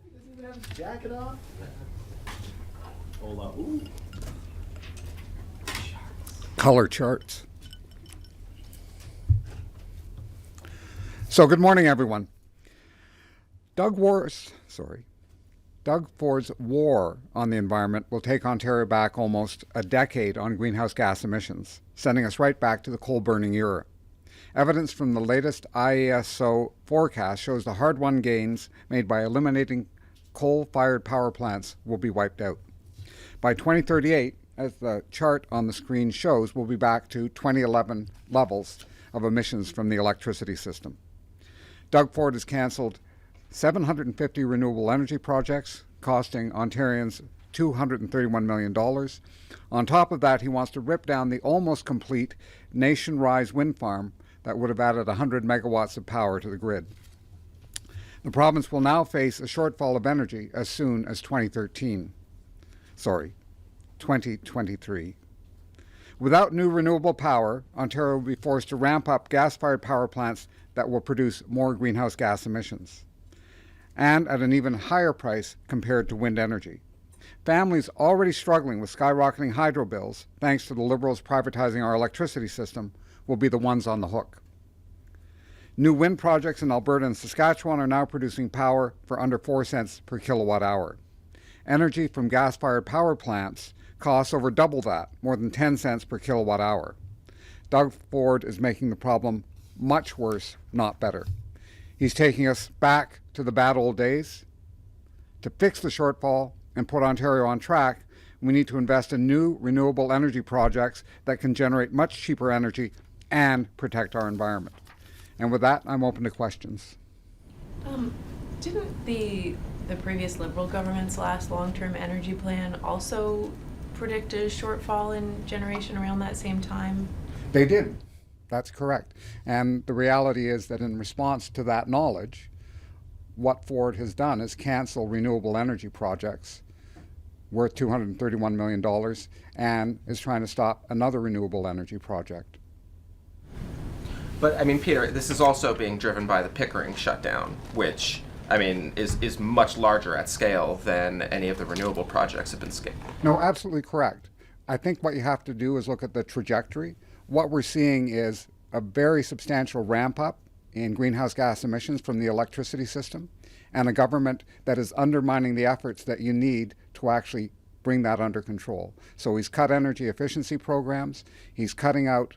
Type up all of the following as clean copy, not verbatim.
He doesn't even have his jacket on. Hold on. Ooh. Color charts. So good morning, everyone. Doug Ford's war on the environment will take Ontario back almost a decade on greenhouse gas emissions, sending us right back to the coal-burning era. Evidence from the latest IESO forecast shows the hard-won gains made by eliminating coal-fired power plants will be wiped out. By 2038, as the chart on the screen shows, we'll be back to 2011 levels of emissions from the electricity system. Doug Ford has cancelled 750 renewable energy projects, costing Ontarians $231 million. On top of that, he wants to rip down the almost complete Nation Rise wind farm that would have added 100 megawatts of power to the grid. The province will now face a shortfall of energy as soon as 2023. Without new renewable power, Ontario will be forced to ramp up gas-fired power plants that will produce more greenhouse gas emissions, and at an even higher price compared to wind energy. Families already struggling with skyrocketing hydro bills, thanks to the Liberals privatizing our electricity system, will be the ones on the hook. New wind projects in Alberta and Saskatchewan are now producing power for under 4 cents per kilowatt hour. Energy from gas-fired power plants costs over double that, more than 10 cents per kilowatt hour. Doug Ford is making the problem much worse, not better. He's taking us back to the bad old days. To fix the shortfall and put Ontario on track, we need to invest in new renewable energy projects that can generate much cheaper energy and protect our environment. And with that, I'm open to questions. Didn't the previous Liberal government's last long-term energy plan also predict a shortfall in generation around that same time? They did. That's correct. And the reality is that in response to that knowledge, what Ford has done is cancel renewable energy projects worth $231 million and is trying to stop another renewable energy project. But, I mean, Peter, this is also being driven by the Pickering shutdown, which, I mean, is much larger at scale than any of the renewable projects have been scaled. No, absolutely correct. I think what you have to do is look at the trajectory. What we're seeing is a very substantial ramp up in greenhouse gas emissions from the electricity system, and a government that is undermining the efforts that you need to actually bring that under control. So he's cut energy efficiency programs, he's cutting out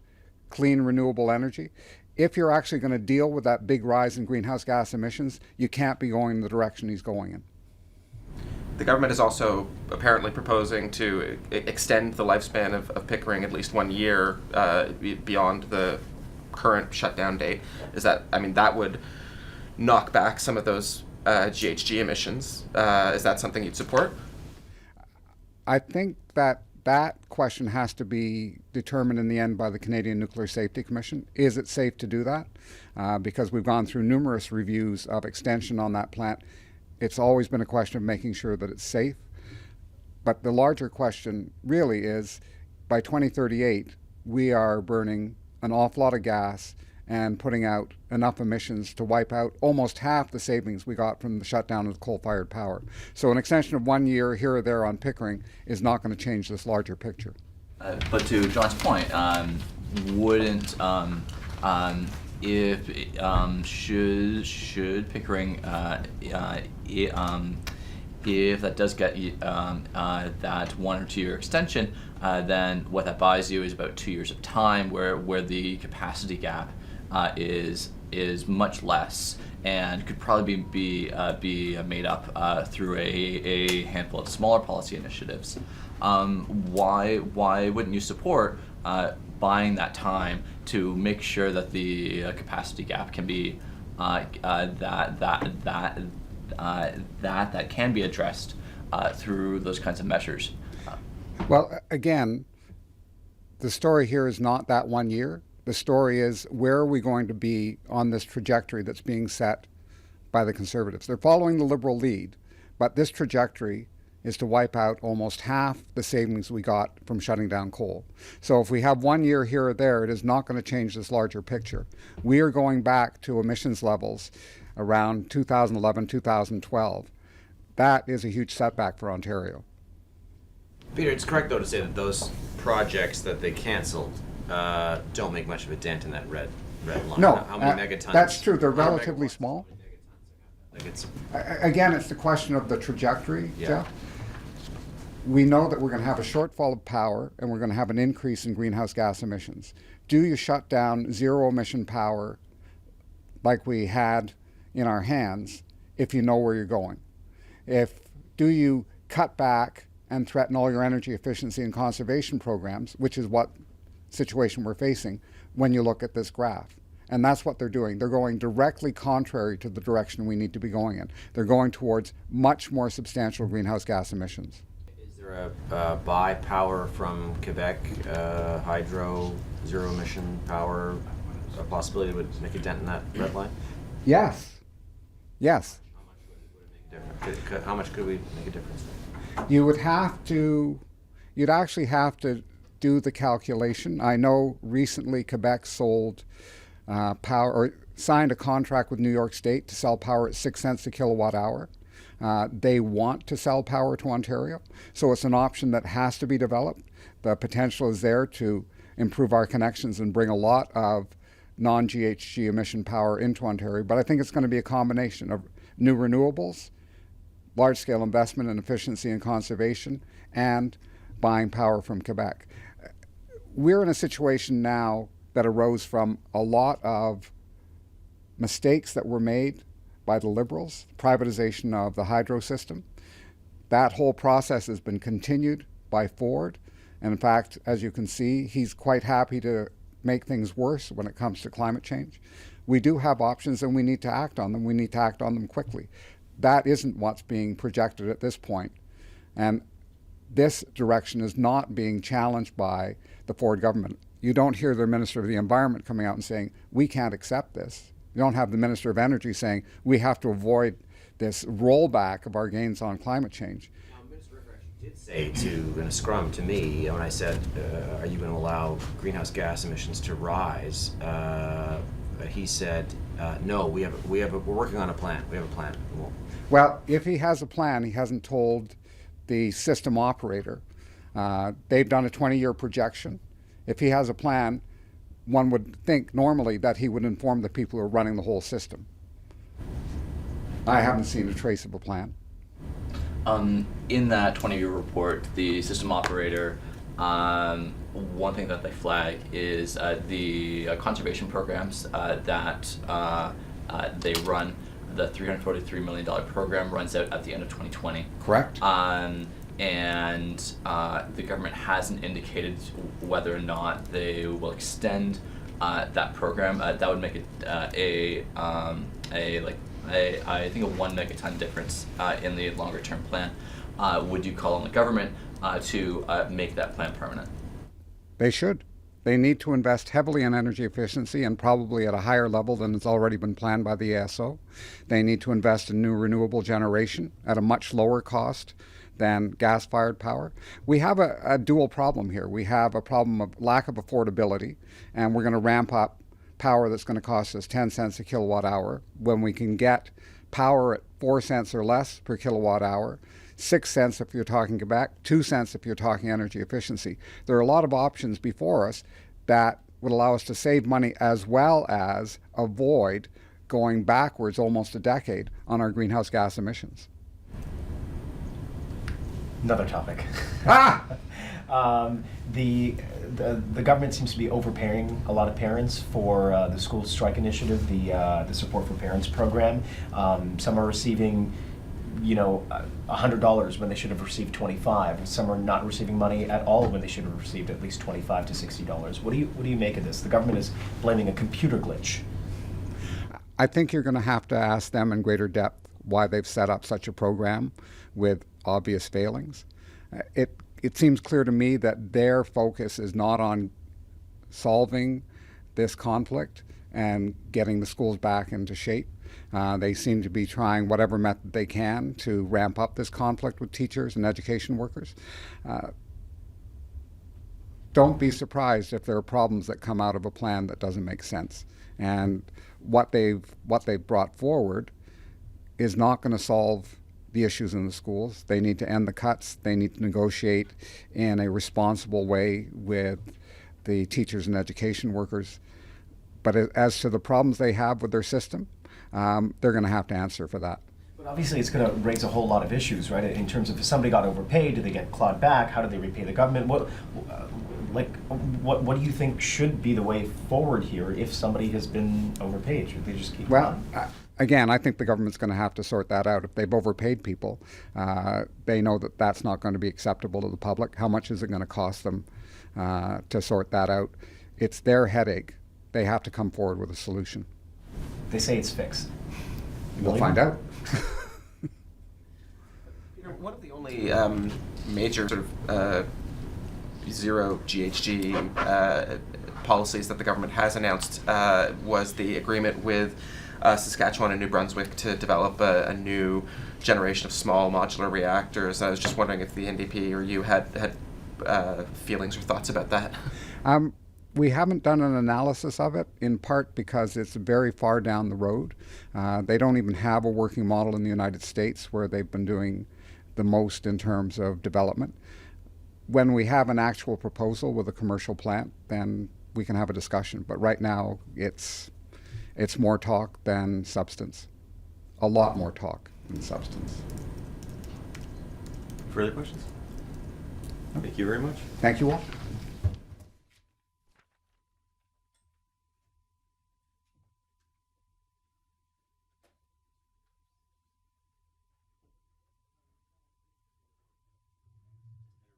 clean renewable energy. If you're actually going to deal with that big rise in greenhouse gas emissions, you can't be going in the direction he's going in. The government is also apparently proposing to extend the lifespan of Pickering at least 1 year beyond the current shutdown date. That would knock back some of those GHG emissions. Is that something you'd support? I think that question has to be determined in the end by the Canadian Nuclear Safety Commission. Is it safe to do that? Because we've gone through numerous reviews of extension on that plant. It's always been a question of making sure that it's safe. But the larger question really is, by 2038, we are burning an awful lot of gas and putting out enough emissions to wipe out almost half the savings we got from the shutdown of coal-fired power. So an extension of 1 year here or there on Pickering is not going to change this larger picture. But to John's point, wouldn't should Pickering if that does get that 1 or 2 year extension, then what that buys you is about 2 years of time, where the capacity gap is much less and could probably be made up through a handful of smaller policy initiatives. Why wouldn't you support buying that time to make sure that the capacity gap can be that can be addressed through those kinds of measures? Well, again, the story here is not that 1 year. The story is, where are we going to be on this trajectory that's being set by the Conservatives? They're following the Liberal lead, but this trajectory is to wipe out almost half the savings we got from shutting down coal. So if we have 1 year here or there, it is not going to change this larger picture. We are going back to emissions levels around 2011, 2012. that is a huge setback for Ontario. Peter, it's correct though to say that those projects that they canceled don't make much of a dent in that red line. No, How many megatons? that's true. They're how many relatively megawatts? small. Like it's Again, it's the question of the trajectory, Yeah. Jeff. We know that we're going to have a shortfall of power and we're going to have an increase in greenhouse gas emissions. Do you shut down zero emission power like we had in our hands if you know where you're going? Do you cut back and threaten all your energy efficiency and conservation programs, which is what situation we're facing when you look at this graph? And that's what they're doing. They're going directly contrary to the direction we need to be going in. They're going towards much more substantial greenhouse gas emissions. Is there a buy power from Quebec, hydro, zero emission power, a possibility that would make a dent in that red line? Yes. Yes. How much could we make a difference? You'd actually have to do the calculation. I know recently Quebec sold power, or signed a contract with New York State to sell power at 6 cents a kilowatt hour. They want to sell power to Ontario, so it's an option that has to be developed. The potential is there to improve our connections and bring a lot of non-GHG emission power into Ontario, but I think it's going to be a combination of new renewables, large-scale investment in efficiency and conservation, and buying power from Quebec. We're in a situation now that arose from a lot of mistakes that were made by the Liberals, privatization of the hydro system. That whole process has been continued by Ford, and in fact, as you can see, he's quite happy to make things worse when it comes to climate change. We do have options and we need to act on them. We need to act on them quickly. That isn't what's being projected at this point. And this direction is not being challenged by the Ford government. You don't hear the Minister of the Environment coming out and saying, we can't accept this. You don't have the Minister of Energy saying, we have to avoid this rollback of our gains on climate change. Minister Ricker actually did say in a scrum to me when I said, are you going to allow greenhouse gas emissions to rise? He said, no, we're working on a plan. We have a plan. Well, if he has a plan, he hasn't told the system operator. They've done a 20-year projection. If he has a plan, one would think normally that he would inform the people who are running the whole system. I haven't seen a trace of a plan. In that 20-year report, the system operator, one thing that they flag is the conservation programs that they run. The $343 million program runs out at the end of 2020. Correct. And the government hasn't indicated whether or not they will extend that program. That would make it I think a 1 megaton difference in the longer term plan. Would you call on the government to make that plan permanent? They should. They need to invest heavily in energy efficiency and probably at a higher level than has already been planned by the ASO. They need to invest in new renewable generation at a much lower cost than gas-fired power. We have a dual problem here. We have a problem of lack of affordability, and we're going to ramp up power that's going to cost us 10 cents a kilowatt hour when we can get power at 4 cents or less per kilowatt hour, 6 cents if you're talking Quebec, 2 cents if you're talking energy efficiency. There are a lot of options before us that would allow us to save money as well as avoid going backwards almost a decade on our greenhouse gas emissions. Another topic. The government seems to be overpaying a lot of parents for the school strike initiative, the support for parents program. Some are receiving, $100 when they should have received $25. Some are not receiving money at all when they should have received at least $25 to $60. What do you make of this? The government is blaming a computer glitch. I think you're going to have to ask them in greater depth why they've set up such a program with obvious failings. It seems clear to me that their focus is not on solving this conflict and getting the schools back into shape. They seem to be trying whatever method they can to ramp up this conflict with teachers and education workers. Don't be surprised if there are problems that come out of a plan that doesn't make sense. And what they've brought forward is not going to solve the issues in the schools. They need to end the cuts. They need to negotiate in a responsible way with the teachers and education workers. But as to the problems they have with their system, they're going to have to answer for that. But obviously, it's going to raise a whole lot of issues, right? In terms of if somebody got overpaid, do they get clawed back? How do they repay the government? What do you think should be the way forward here if somebody has been overpaid? Should they just keep Well, on? again, I think the government's going to have to sort that out. If they've overpaid people, they know that that's not going to be acceptable to the public. How much is it going to cost them to sort that out? It's their headache. They have to come forward with a solution. They say it's fixed. We'll find out. One of the only major sort of zero GHG policies that the government has announced was the agreement with Saskatchewan and New Brunswick to develop a new generation of small modular reactors. I was just wondering if the NDP or you had feelings or thoughts about that. We haven't done an analysis of it, in part because it's very far down the road. They don't even have a working model in the United States where they've been doing the most in terms of development. When we have an actual proposal with a commercial plant, then we can have a discussion. But right now, it's more talk than substance. A lot more talk than substance. Further questions? Thank you very much. Thank you all.